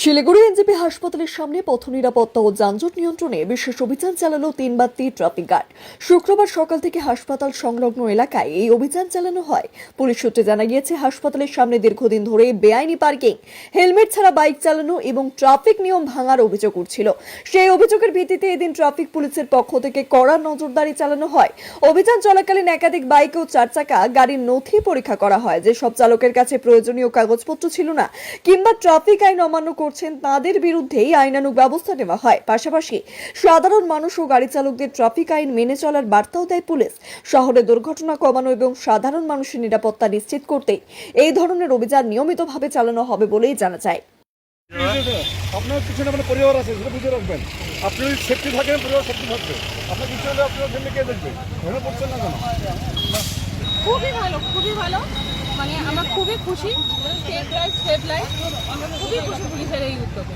Siliguri NJP হাসপাতালের সামনে পথ নিরাপত্তা ও যানজট নিয়ন্ত্রণে বিশেষ অভিযান চালালো 3 বাত্তি ট্রাফিক গার্ড। শুক্রবার সকাল থেকে হাসপাতাল সংলগ্ন এলাকায় এই অভিযান চালানো হয়। পুলিশ সূত্রে জানা গিয়েছে, হাসপাতালের সামনে দীর্ঘদিন ধরে বেআইনি পার্কিং, হেলমেট ছাড়া বাইক চালানো এবং ট্রাফিক নিয়ম ভাঙার অভিযোগ উঠছিল। সেই অভিযোগের ভিত্তিতে এদিন ট্রাফিক পুলিশের পক্ষ থেকে কড়া নজরদারি চালানো হয়। অভিযান চলাকালীন একাধিক বাইক ও চারচাকা গাড়ির নথি পরীক্ষা করা হয়। যে সব চালকের কাছে প্রয়োজনীয় কাগজপত্র ছিল না কিংবা ট্রাফিক আইন অমান্য করছেন, তাদের বিরুদ্ধেই আইনানুগ ব্যবস্থা নেওয়া হয়। পাশাপাশি সাধারণ মানুষ ও গাড়ি চালকদের ট্রাফিক আইন মেনে চলার বার্তাও দেয় পুলিশ। শহরে দুর্ঘটনা কমানো এবং সাধারণ মানুষের নিরাপত্তা নিশ্চিত করতে এই ধরনের অভিযান নিয়মিতভাবে চালানো হবে বলেই জানা যায়। আপনার পিছনে মানে পরিবার আছে, সেটা বুঝে রাখবেন। আপনি যদি সেফটি থাকেন, পরিবার সেফটি থাকবে। আপনার কিছু হলে আপনার ফ্যামিলি কে দেখবে? ভেবে পড়ছেন না কেন? খুবই ভালো। মানে আমরা খুবই খুশি। সেফ লাইফ আমরা খুবই খুশি পুলিশের এই উদ্যোগে।